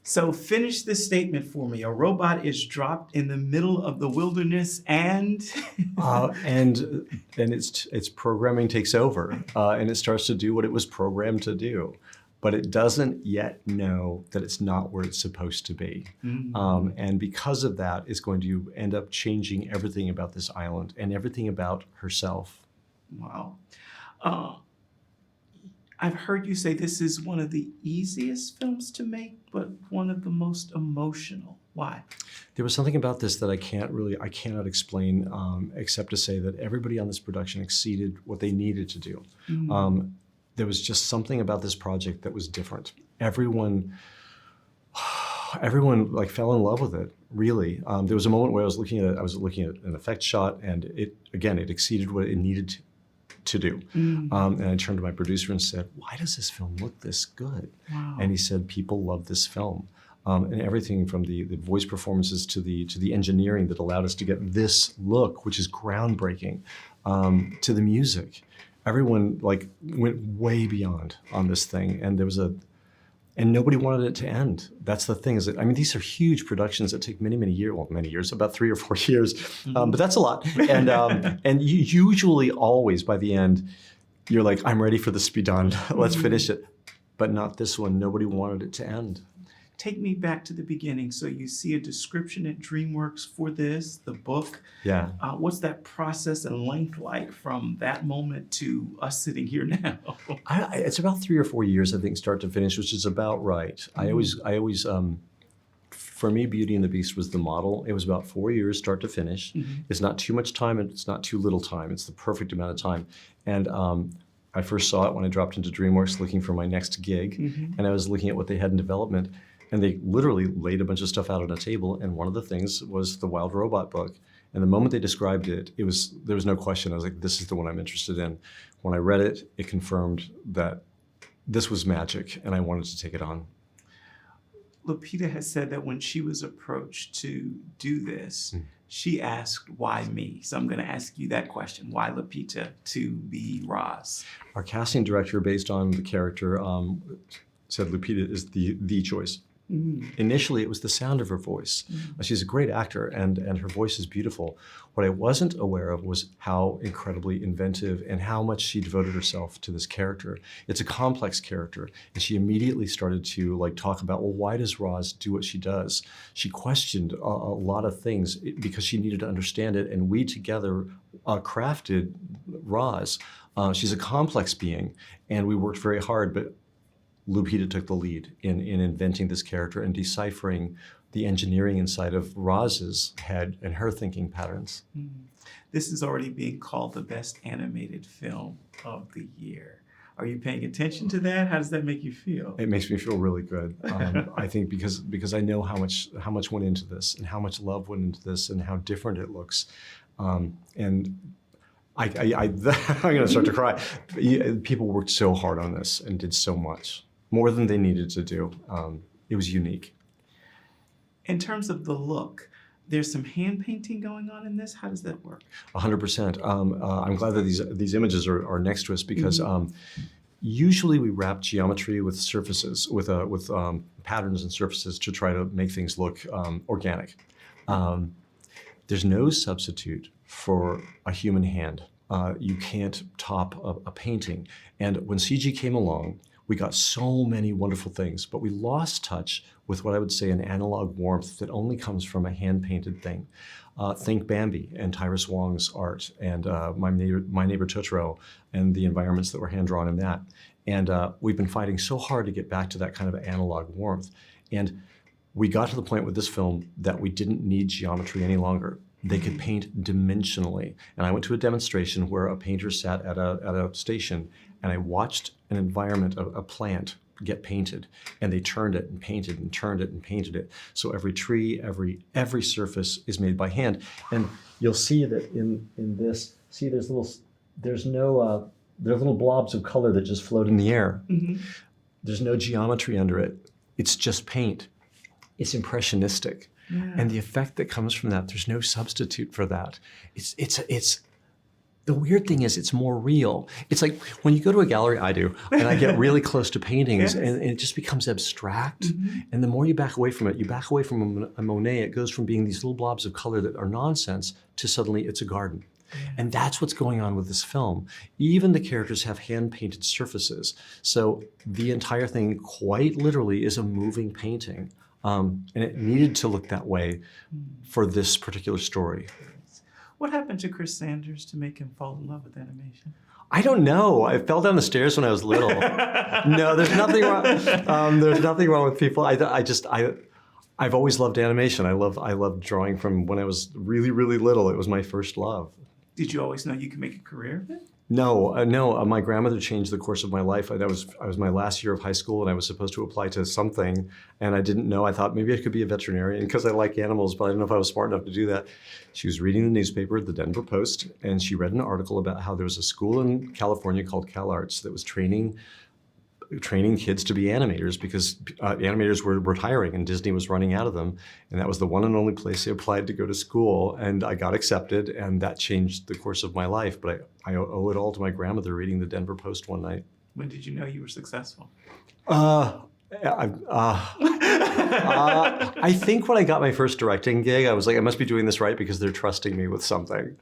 So finish this statement for me. A robot is dropped in the middle of the wilderness and and its programming takes over, and it starts to do what it was programmed to do, but it doesn't yet know that it's not where it's supposed to be. And because of that, it's going to end up changing everything about this island and everything about herself. Wow. I've heard you say this is one of the easiest films to make, but one of the most emotional. Why? There was something about this that I cannot explain, except to say that everybody on this production exceeded what they needed to do. There was just something about this project that was different. Everyone like fell in love with it, really. There was a moment where I was looking at an effect shot, and it exceeded what it needed to do. And I turned to my producer and said, "Why does this film look this good?" Wow. And he said, "People love this film." And everything from the voice performances to the engineering that allowed us to get this look, which is groundbreaking, to the music. Everyone like went way beyond on this thing, and and nobody wanted it to end. That's the thing, is that, I mean, these are huge productions that take many years, about 3 or 4 years, but that's a lot. And you usually always, by the end, you're like, I'm ready for this to be done. Let's finish it. But not this one. Nobody wanted it to end. Take me back to the beginning. So you see a description at DreamWorks for this, the book. Yeah. What's that process and length like from that moment to us sitting here now? It's about 3 or 4 years, I think, start to finish, which is about right. I always, for me, Beauty and the Beast was the model. It was about 4 years, start to finish. It's not too much time, and it's not too little time. It's the perfect amount of time. And I first saw it when I dropped into DreamWorks looking for my next gig, and I was looking at what they had in development. And they literally laid a bunch of stuff out on a table, and one of the things was the Wild Robot book. And the moment they described it, there was no question. I was like, this is the one I'm interested in. When I read it, it confirmed that this was magic, and I wanted to take it on. Lupita has said that when she was approached to do this, she asked, why me? So I'm going to ask you that question. Why Lupita to be Roz? Our casting director, based on the character, said Lupita is the choice. Initially, it was the sound of her voice. She's a great actor, and her voice is beautiful. What I wasn't aware of was how incredibly inventive and how much she devoted herself to this character. It's a complex character, and she immediately started to talk about, well, why does Roz do what she does? She questioned a lot of things because she needed to understand it, and we together crafted Roz. She's a complex being, and we worked very hard, but Lupita took the lead in inventing this character and deciphering the engineering inside of Roz's head and her thinking patterns. This is already being called the best animated film of the year. Are you paying attention to that? How does that make you feel? It makes me feel really good. I think because I know how much went into this, and how much love went into this, and how different it looks. And I'm going to start to cry. People worked so hard on this and did so much. More than they needed to do. It was unique. In terms of the look, there's some hand painting going on in this. How does that work? 100%. I'm glad that these images are next to us, because usually we wrap geometry with surfaces, with patterns and surfaces to try to make things look organic. There's no substitute for a human hand. You can't top a painting. And when CG came along, we got so many wonderful things, but we lost touch with what I would say an analog warmth that only comes from a hand-painted thing. Think Bambi and Tyrus Wong's art, and My Neighbor Totoro, and the environments that were hand-drawn in that. And we've been fighting so hard to get back to that kind of analog warmth. And we got to the point with this film that we didn't need geometry any longer. They could paint dimensionally. And I went to a demonstration where a painter sat at a station, and I watched an environment, a plant, get painted, and they turned it and painted and turned it and painted it. So every tree, every surface is made by hand. And you'll see that in this, see there's little blobs of color that just float in the air. There's no geometry under it. It's just paint. It's impressionistic. Yeah. And the effect that comes from that, there's no substitute for that. The weird thing is it's more real. It's like when you go to a gallery, I do, and I get really close to paintings, Yes. and it just becomes abstract. And the more you back away from it, you back away from a Monet, it goes from being these little blobs of color that are nonsense to suddenly it's a garden. And that's what's going on with this film. Even the characters have hand-painted surfaces. So the entire thing quite literally is a moving painting. And it needed to look that way for this particular story. What happened to Chris Sanders to make him fall in love with animation? I don't know. I fell down the stairs when I was little. No, there's nothing wrong. There's nothing wrong with people. I've always loved animation. I love drawing from when I was really, really little. It was my first love. Did you always know you could make a career of it? No. My grandmother changed the course of my life. I was my last year of high school, and I was supposed to apply to something, and I didn't know. I thought maybe I could be a veterinarian because I like animals, but I didn't know if I was smart enough to do that. She was reading the newspaper, the Denver Post, and she read an article about how there was a school in California called CalArts that was training kids to be animators because animators were retiring and Disney was running out of them. And that was the one and only place I applied to go to school. And I got accepted, and that changed the course of my life. But I owe it all to my grandmother reading the Denver Post one night. When did you know you were successful? I think when I got my first directing gig, I was like, I must be doing this right because they're trusting me with something.